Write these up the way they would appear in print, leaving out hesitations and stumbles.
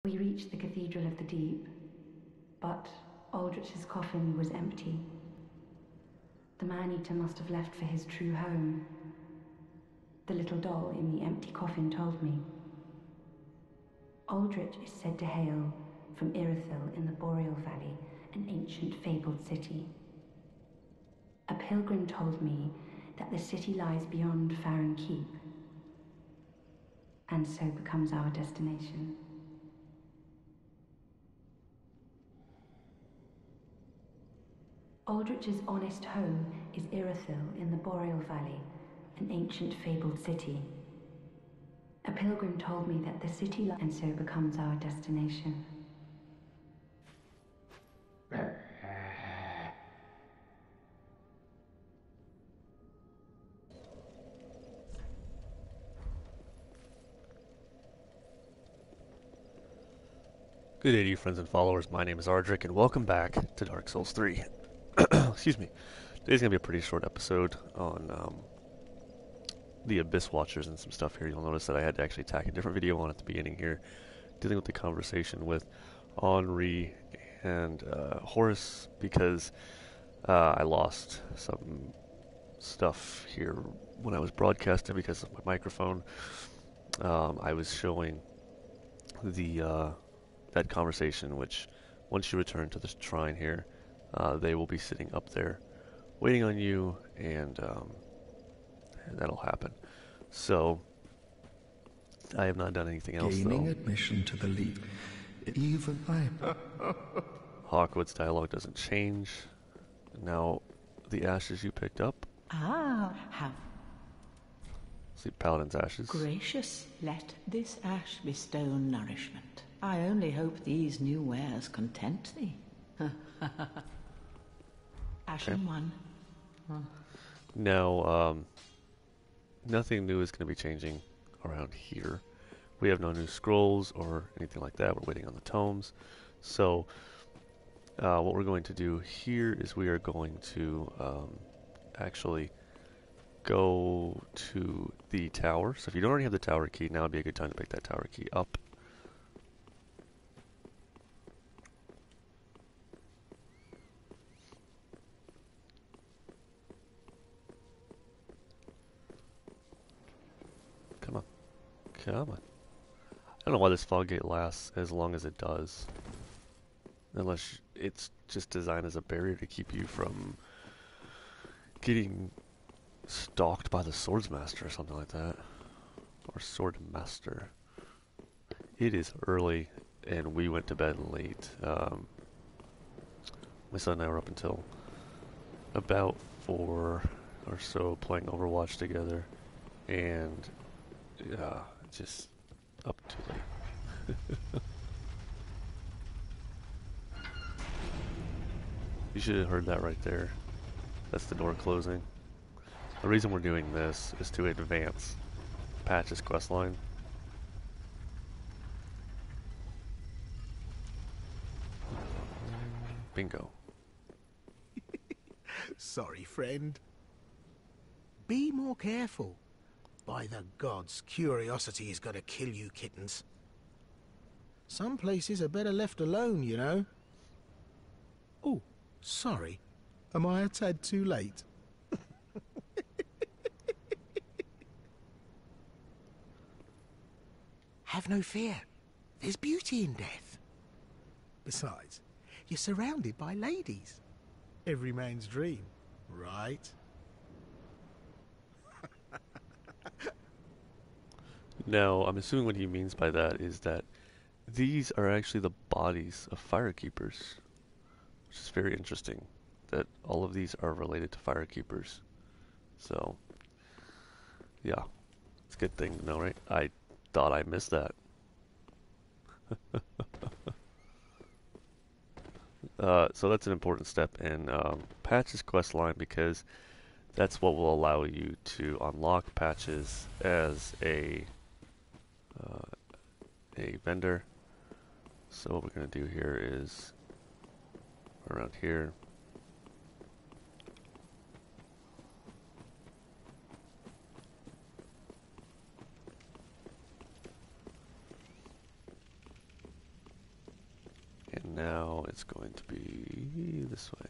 We reached the Cathedral of the Deep, but Aldrich's coffin was empty. The man-eater must have left for his true home. The little doll in the empty coffin told me. Aldrich is said to hail from Irithyll in the Boreal Valley, an ancient fabled city. A pilgrim told me that the city lies beyond Farron Keep, and so becomes our destination. Aldrich's honest home is Irithyll in the Boreal Valley, an ancient fabled city. A pilgrim told me that the city and so becomes our destination. Good day to you, friends and followers. My name is Ardric, and welcome back to Dark Souls 3. Excuse me. Today's going to be a pretty short episode on the Abyss Watchers and some stuff here. You'll notice that I had to actually tack a different video on at the beginning here, dealing with the conversation with Anri and Horace, because I lost some stuff here when I was broadcasting because of my microphone. I was showing the that conversation, which once you return to the shrine here, they will be sitting up there waiting on you, and that'll happen. So I have not done anything else. Gaining admission to the League. Even I. Hawkwood's dialogue doesn't change. Now the ashes you picked up. Have See, Paladin's ashes. gracious let this ash bestow nourishment. I only hope these new wares content thee. Ashen one. Now, nothing new is going to be changing around here. We have no new scrolls or anything like that. We're waiting on the tomes. So, what we're going to do here is we are going to actually go to the tower. So if you don't already have the tower key, now would be a good time to pick that tower key up. Come on. Come on. I don't know why this fog gate lasts as long as it does. Unless it's just designed as a barrier to keep you from getting stalked by the swordsmaster or something like that. Or swordmaster. It is early and we went to bed late. My son and I were up until about 4 or so playing Overwatch together, and just up too late. You should have heard that right there. That's the door closing. The reason we're doing this is to advance Patch's questline. Bingo. Sorry, friend. Be more careful. By the gods, curiosity is going to kill you, kittens. Some places are better left alone, you know. Oh, sorry. Am I a tad too late? Have no fear. There's beauty in death. Besides, you're surrounded by ladies. Every man's dream, right? Now, I'm assuming what he means by that is that these are actually the bodies of Firekeepers, which is very interesting, that all of these are related to Firekeepers. So, yeah, it's a good thing to know, right? I thought I missed that. So that's an important step in Patch's quest line, because that's what will allow you to unlock Patches as a vendor. So what we're going to do here is around here. now it's going to be this way.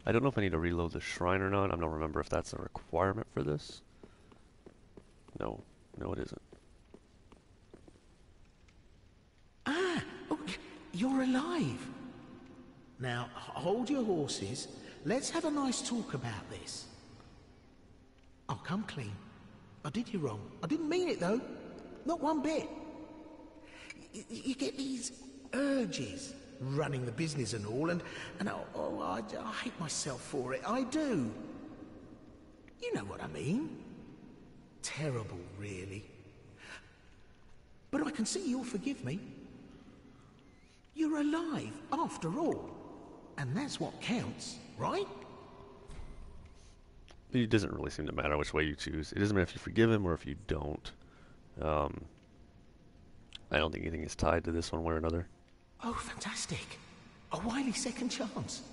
I don't know if I need to reload the shrine or not. I don't remember if that's a requirement for this. No. No, it isn't. Ah! Oh, you're alive! Now, hold your horses. Let's have a nice talk about this. I'll come clean. I did you wrong. I didn't mean it, though. Not one bit. You get these urges, running the business and all, and I hate myself for it. I do. You know what I mean. Terrible, really. But I can see you'll forgive me. You're alive, after all. And that's what counts, right? It doesn't really seem to matter which way you choose. It doesn't matter if you forgive him or if you don't. I don't think anything is tied to this one way or another. Oh, fantastic. A wily second chance.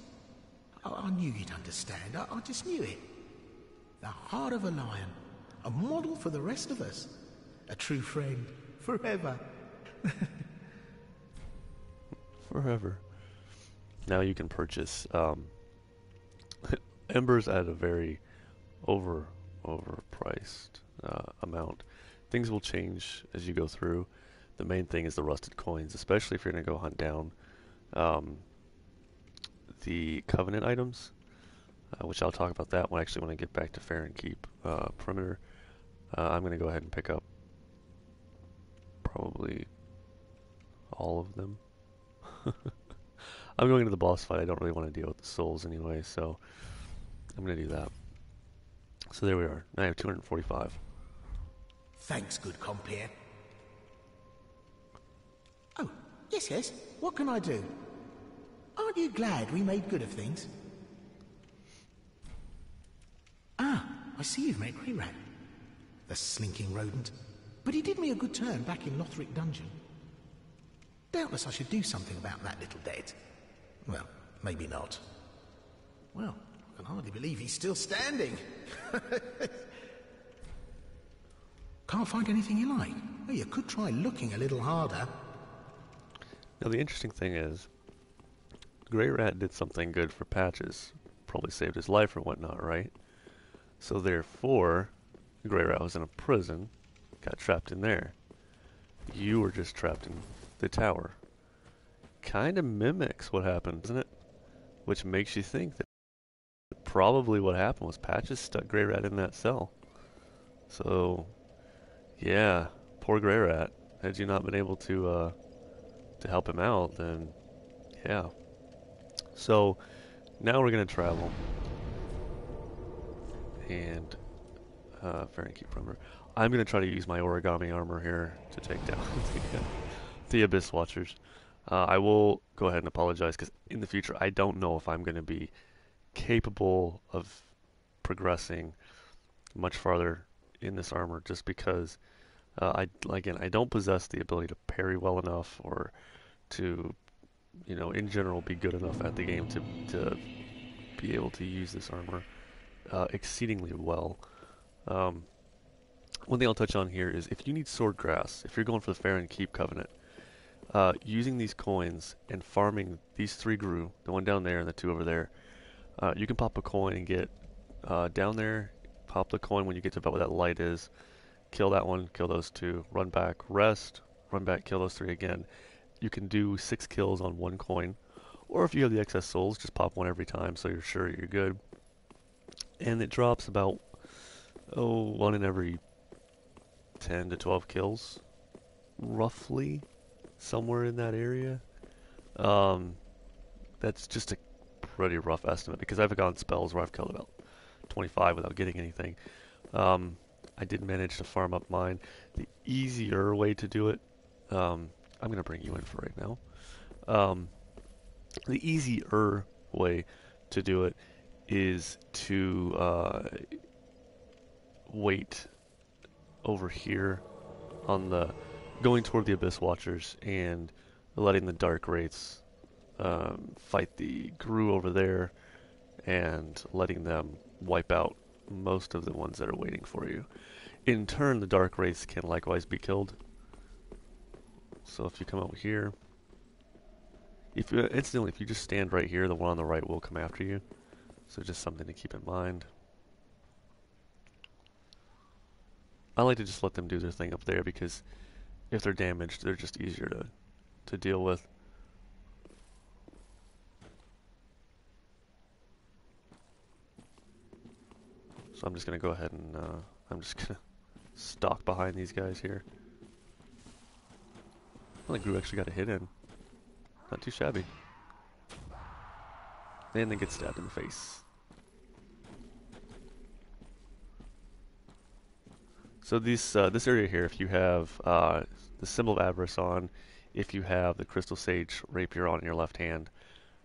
I knew you'd understand. I just knew it. The heart of a lion. A model for the rest of us. A true friend. Forever. Forever. Now you can purchase embers at a very overpriced amount. Things will change as you go through. The main thing is the rusted coins, especially if you're going to go hunt down the Covenant items, which I'll talk about that when I get back to Farron Keep perimeter. I'm going to go ahead and pick up probably all of them. I'm going into the boss fight. I don't really want to deal with the souls anyway, so I'm going to do that. So there we are. Now I have 245. Thanks, good compere. Oh, yes. What can I do? Aren't you glad we made good of things? Ah, I see you've met Grey Rat. The slinking rodent. But he did me a good turn back in Lothric Dungeon. Doubtless I should do something about that little dead. Well, maybe not. Well, I can hardly believe he's still standing. Can't find anything you like? Well, you could try looking a little harder. Now the interesting thing is, Grey Rat did something good for Patches. Probably saved his life or whatnot, right? So therefore, Grey Rat was in a prison, got trapped in there. You were just trapped in the tower. Kind of mimics what happened, doesn't it? Which makes you think that probably what happened was Patches stuck Grey Rat in that cell. So, yeah, poor Grey Rat. Had you not been able to help him out, then yeah. So now we're gonna travel and Farron Keep perimeter. I'm gonna try to use my origami armor here to take down the Abyss Watchers. I will go ahead and apologize because in the future I don't know if I'm gonna be capable of progressing much farther in this armor, just because I don't possess the ability to parry well enough, or to, in general, be good enough at the game to be able to use this armor exceedingly well. One thing I'll touch on here is if you need Swordgrass, if you're going for the Farron Keep Covenant, using these coins and farming these 3 Gru, the one down there and the 2 over there, you can pop a coin and get down there, pop the coin when you get to about where that light is, kill that one, kill those 2, run back, rest, run back, kill those 3 again. You can do 6 kills on 1 coin, or if you have the excess souls, just pop 1 every time so you're sure you're good. And it drops about 1 in every 10 to 12 kills, roughly, somewhere in that area. That's just a pretty rough estimate, because I've gone spells where I've killed about 25 without getting anything. I did manage to farm up mine. The easier way to do it, I'm going to bring you in for right now. The easier way to do it is to wait over here on the going toward the Abyss Watchers and letting the Dark Wraiths fight the Gru over there, and letting them wipe out most of the ones that are waiting for you. In turn, the Dark Wraiths can likewise be killed. So if you come over here, If you, incidentally, if you just stand right here, the one on the right will come after you. So just something to keep in mind. I like to just let them do their thing up there because if they're damaged, they're just easier to deal with. So I'm just going to go ahead and I'm just going to stalk behind these guys here. I think Gru actually got a hit in. Not too shabby. And then get stabbed in the face. So this area here, if you have the symbol of avarice on, if you have the crystal sage rapier on your left hand,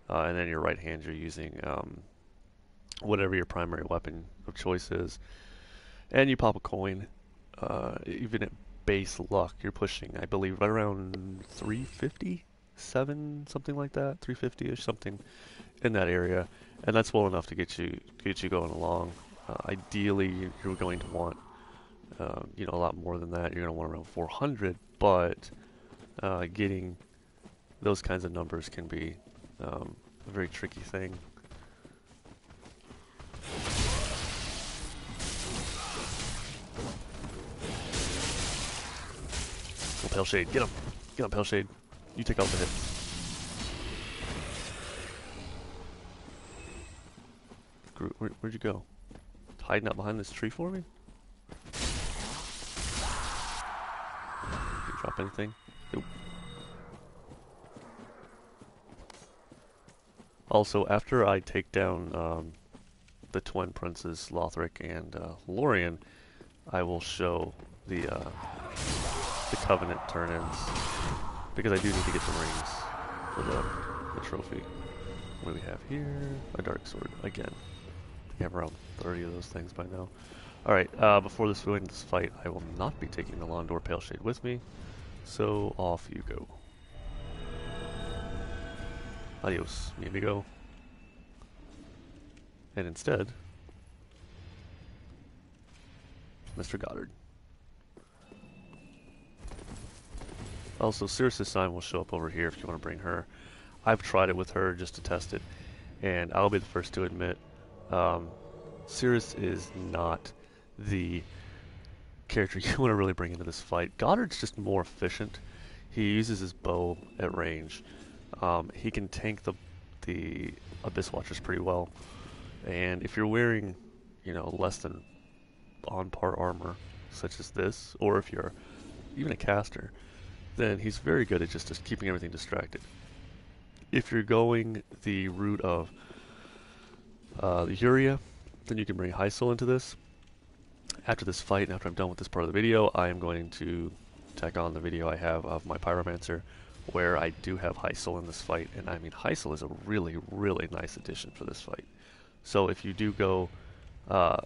and then your right hand you're using whatever your primary weapon of choice is, and you pop a coin, even at base luck, you're pushing, I believe, right around 350, something like that, 350ish, something in that area, and that's well enough to get you going along. Ideally, you're going to want you know, a lot more than that. You're going to want around 400, but getting those kinds of numbers can be a very tricky thing. Oh, Pale Shade, get him! Get him, Pale Shade. You take all the hits. Where'd you go? Hiding out behind this tree for me? Drop anything? Nope. Also, after I take down the twin princes, Lothric and Lorien, I will show the Covenant turn-ins, because I do need to get the rings for the trophy. What do we have here? A dark sword again. We have around 30 of those things by now. Alright, before this fight, I will not be taking the Londor Pale Shade with me. So off you go. Adios, mi amigo. And instead, Mr. Gotthard. Also, Sirris' sign will show up over here if you want to bring her. I've tried it with her just to test it, and I'll be the first to admit, Sirris is not the character you want to really bring into this fight. Gotthard's just more efficient. He uses his bow at range. He can tank the Abyss Watchers pretty well. And if you're wearing, you know, less than on par armor, such as this, or if you're even a caster, then he's very good at just keeping everything distracted. If you're going the route of the Uria, then you can bring Heysel into this. After this fight, and after I'm done with this part of the video, I am going to tack on the video I have of my Pyromancer, where I do have Heysel in this fight, and I mean, Heysel is a really, really nice addition for this fight. So if you do go, not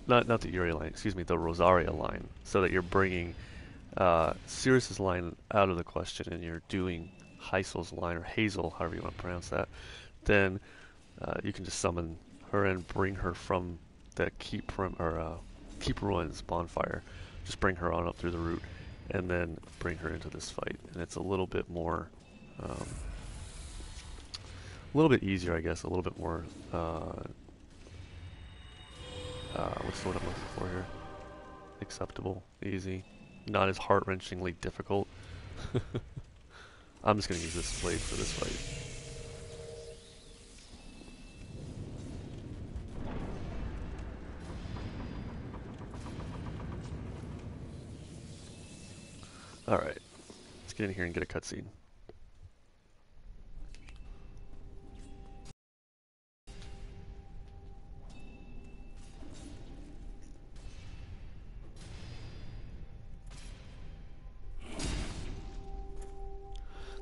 the Uria line, excuse me, the Rosaria line, so that you're bringing Sirris' line out of the question, and you're doing Heisel's line, or Heysel, however you want to pronounce that, then you can just summon her and bring her from the Keep Ruins bonfire. Just bring her on up through the route, and then bring her into this fight. And it's a little bit more, a little bit easier, I guess. A little bit more, what's the word I'm looking for here? Acceptable, easy, not as heart-wrenchingly difficult. I'm just gonna use this blade for this fight. Alright, let's get in here and get a cutscene.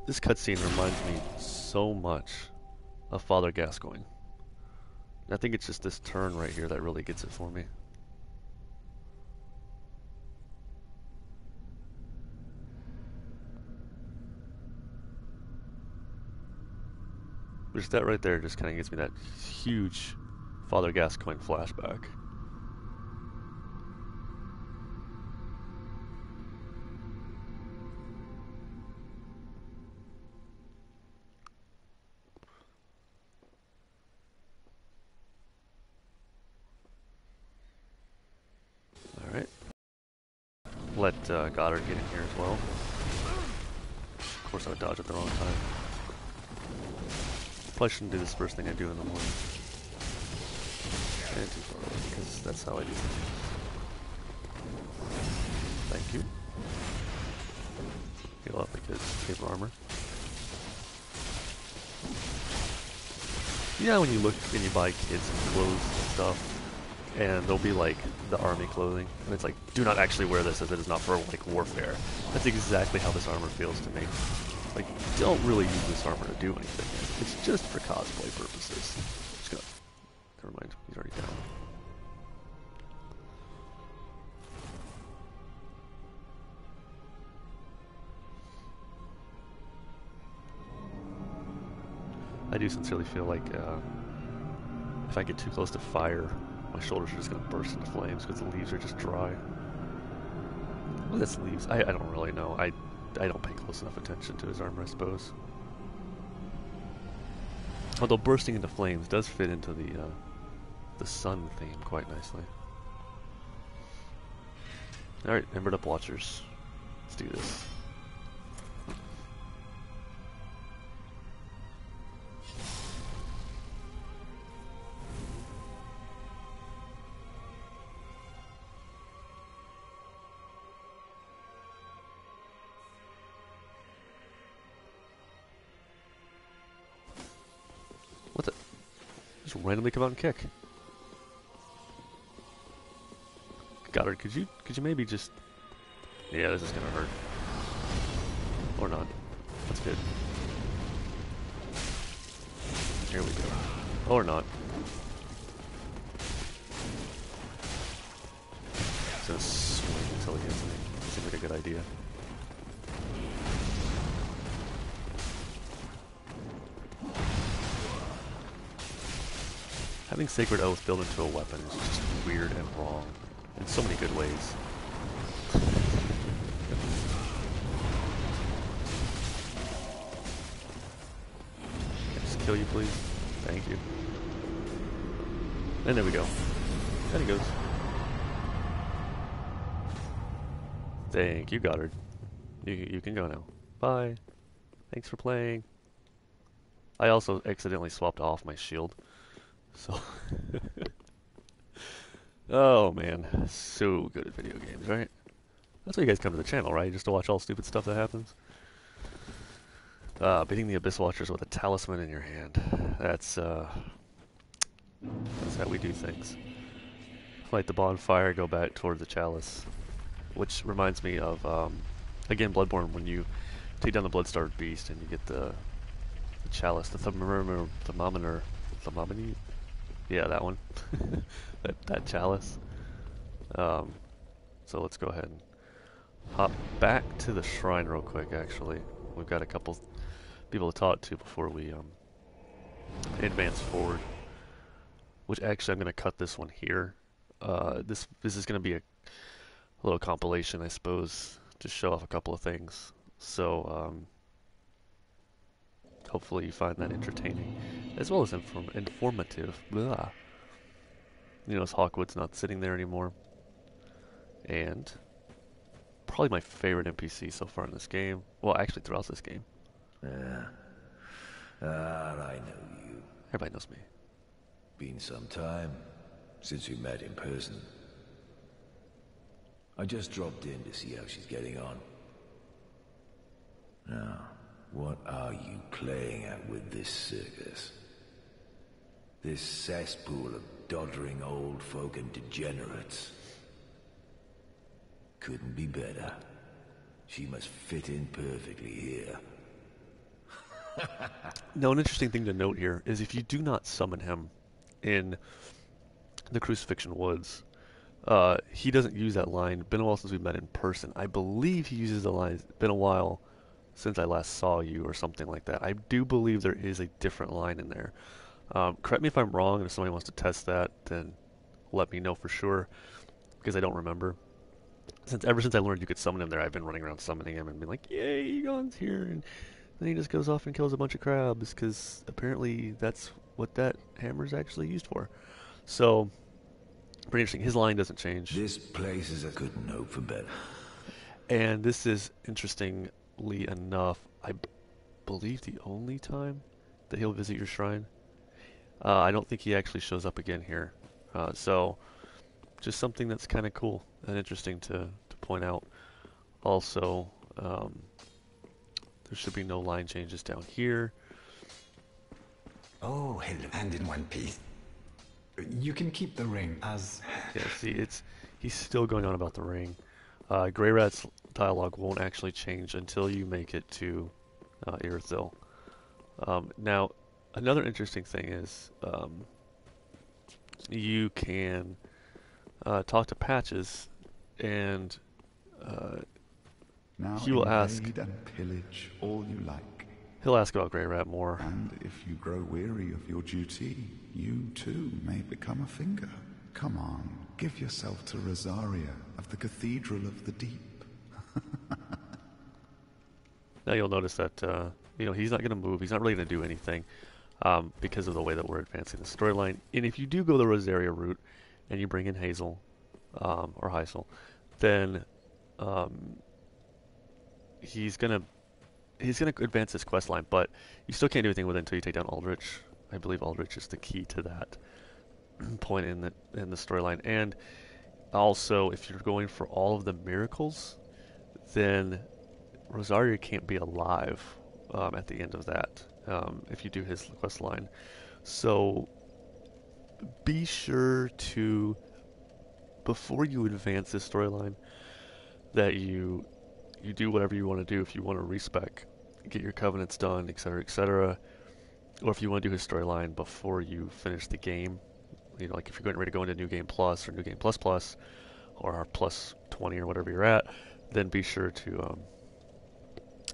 This cutscene reminds me so much of Father Gascoigne. I think it's just this turn right here that really gets it for me. Just that right there just kind of gives me that huge Father Gascoigne flashback. let Gotthard get in here as well. Of course, I would dodge at the wrong time. Probably shouldn't do this first thing I do in the morning. And too far away, because that's how I do things. Thank you. Heal up because paper armor. You know when you look and you buy kids clothes and stuff, and there'll be like the army clothing, and it's like, do not actually wear this as it is not for like warfare. That's exactly how this armor feels to me. Like, don't really use this armor to do anything. It's just for cosplay purposes. Just gonna... Never mind, he's already down. I do sincerely feel like if I get too close to fire, my shoulders are just going to burst into flames because the leaves are just dry. Well, that's leaves. I don't really know. I don't pay close enough attention to his armor, I suppose. Although bursting into flames does fit into the sun theme quite nicely. Alright, Embered Up Watchers. Let's do this. What the? Just randomly come out and kick. Gotthard, could you maybe just... Yeah, this is gonna hurt. Or not. That's good. Here we go. Or not. Just gonna swing until he hits me. Seems like a good idea. Having Sacred Oath built into a weapon is just weird and wrong in so many good ways. Can I just kill you, please? Thank you. And there we go. There he goes. Thank you, Gotthard. You can go now. Bye. Thanks for playing. I also accidentally swapped off my shield. So, oh man, so good at video games, right? That's why you guys come to the channel, right? Just to watch all stupid stuff that happens. Beating the Abyss Watchers with a talisman in your hand. That's how we do things. Light the bonfire, go back toward the chalice. Which reminds me of, again, Bloodborne, when you take down the blood-starved beast and you get the chalice, the thermometer. Yeah, that one. that chalice. So let's go ahead and hop back to the shrine real quick, actually. We've got a couple people to talk to before we advance forward. Which actually I'm going to cut this one here. This is going to be a little compilation, I suppose, to show off a couple of things. So hopefully you find that entertaining, as well as informative. Blah. You notice Hawkwood's not sitting there anymore. And probably my favorite NPC so far in this game. Well, actually throughout this game. I know you. Everybody knows me. Been some time since we met in person. I just dropped in to see how she's getting on. Now, what are you playing at with this circus? This cesspool of doddering old folk and degenerates? Couldn't be better. She must fit in perfectly here. Now, an interesting thing to note here is if you do not summon him in the Crucifixion Woods, he doesn't use that line. Been a while since we met in person. I believe he uses the line, been a while since I last saw you, or something like that. I do believe there is a different line in there. Correct me if I'm wrong, and if somebody wants to test that, then let me know for sure, because I don't remember. Ever since I learned you could summon him there, I've been running around summoning him and being like, yay, Egon's here, and then he just goes off and kills a bunch of crabs, because apparently that's what that hammer's actually used for. So, pretty interesting. His line doesn't change. This place is a couldn't hope for better. And this is, interestingly enough, I believe the only time that he'll visit your shrine. I don't think he actually shows up again here. So, just something that's kind of cool and interesting to point out. Also, there should be no line changes down here. Oh, hello. And in one piece. You can keep the ring as... Yeah, see, he's still going on about the ring. Grey Rat's dialogue won't actually change until you make it to Irithyll. Now, another interesting thing is you can talk to Patches, and now he will ask... invade and pillage all you like. He'll ask about Grey Rat more. And if you grow weary of your duty, you too may become a finger. Come on, give yourself to Rosaria of the Cathedral of the Deep. Now you'll notice that he's not going to move. He's not really going to do anything because of the way that we're advancing the storyline. And if you do go the Rosaria route and you bring in Heysel or Heysel, then he's gonna advance his quest line, but you still can't do anything with it until you take down Aldrich. I believe Aldrich is the key to that point in the storyline. And also, if you're going for all of the miracles, then Rosaria can't be alive at the end of that if you do his quest line. So be sure to, before you advance this storyline, that you do whatever you want to do. If you want to respec, get your covenants done, etc., or if you want to do his storyline before you finish the game, like if you're getting ready to go into New Game Plus or New Game Plus Plus or Plus 20 or whatever you're at, then be sure to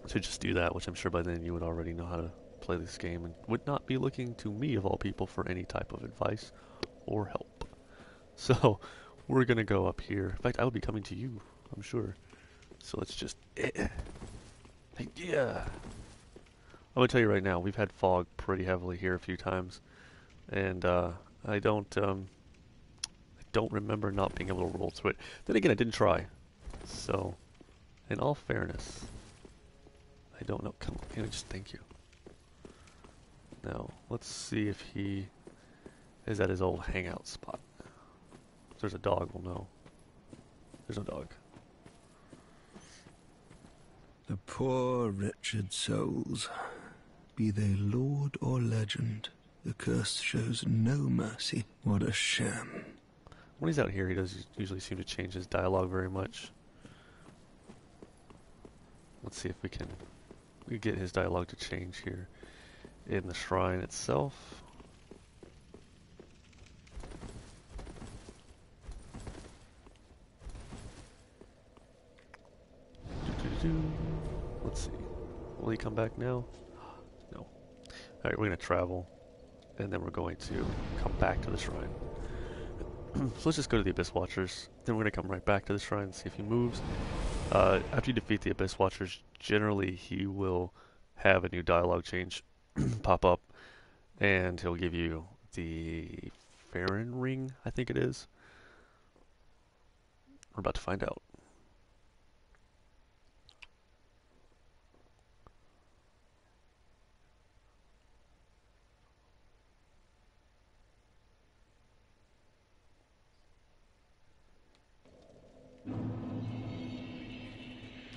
just do that, which I'm sure by then you would already know how to play this game and would not be looking to me, of all people, for any type of advice or help. So we're going to go up here. In fact, I would be coming to you, I'm sure. So let's just... yeah. I'm going to tell you right now, we've had fog pretty heavily here a few times. And I don't remember not being able to roll through it. Then again, I didn't try. So, in all fairness, I don't know. Come on, can I just thank you? Now, let's see if he is at his old hangout spot. If there's a dog, we'll know. There's no dog. The poor wretched souls, be they lord or legend, the curse shows no mercy. What a sham. When he's out here, he doesn't usually seem to change his dialogue very much. Let's see if we can get his dialogue to change here in the shrine itself. Let's see. Will he come back now? No. Alright, we're going to travel, and then we're going to come back to the shrine. So let's just go to the Abyss Watchers, then we're going to come right back to the shrine and see if he moves. After you defeat the Abyss Watchers, generally he will have a new dialogue change pop up, and he'll give you the Farron ring, I think it is. We're about to find out.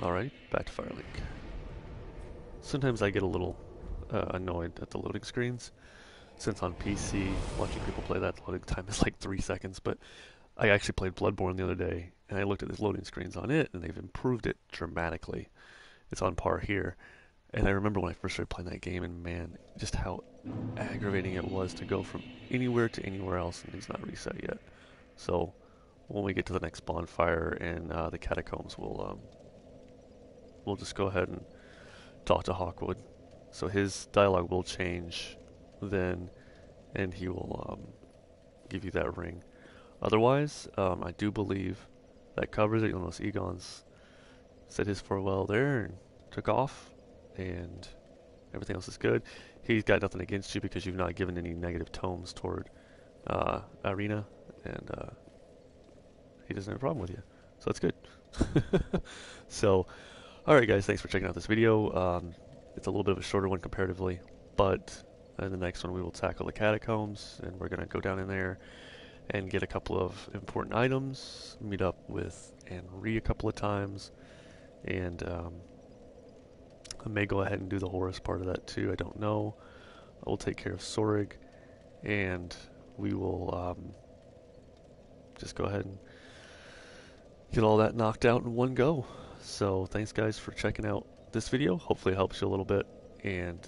Alright, back to Firelink. Sometimes I get a little annoyed at the loading screens, since on PC, watching people play that, loading time is like 3 seconds, but I actually played Bloodborne the other day, and I looked at the loading screens on it, and they've improved it dramatically. It's on par here, and I remember when I first started playing that game, and man, just how aggravating it was to go from anywhere to anywhere else, and it's not reset yet. So, when we get to the next bonfire in the catacombs, we'll just go ahead and talk to Hawkwood. So his dialogue will change then, and he will give you that ring. Otherwise, I do believe that covers it. You'll notice Egon's said his farewell there and took off, and everything else is good. He's got nothing against you because you've not given any negative tomes toward Irina, and he doesn't have a problem with you. So that's good. So, alright guys, thanks for checking out this video. It's a little bit of a shorter one comparatively, but in the next one we will tackle the catacombs, and we're going to go down in there and get a couple of important items, meet up with Anri a couple of times, and I may go ahead and do the Horace part of that too, I don't know. I will take care of Sorig, and we will just go ahead and get all that knocked out in one go. So thanks guys for checking out this video. Hopefully it helps you a little bit, and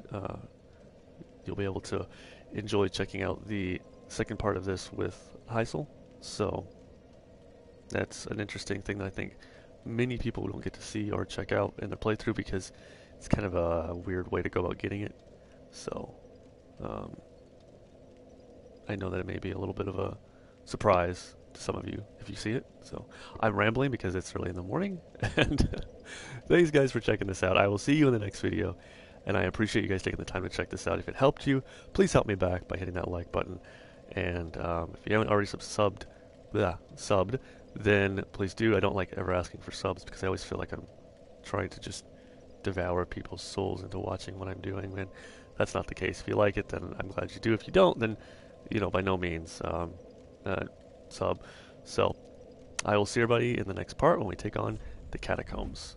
you'll be able to enjoy checking out the second part of this with Heysel. So that's an interesting thing that I think many people don't get to see or check out in their playthrough, because it's kind of a weird way to go about getting it. So I know that it may be a little bit of a surprise to some of you if you see it. So I'm rambling because it's early in the morning, and thanks guys for checking this out. I will see you in the next video, and I appreciate you guys taking the time to check this out. If it helped you, please help me back by hitting that like button, and if you haven't already subbed, then please do. I don't like ever asking for subs because I always feel like I'm trying to just devour people's souls into watching what I'm doing, and that's not the case. If you like it, then I'm glad you do. If you don't, then, you know, by no means sub. So I will see everybody in the next part when we take on the catacombs.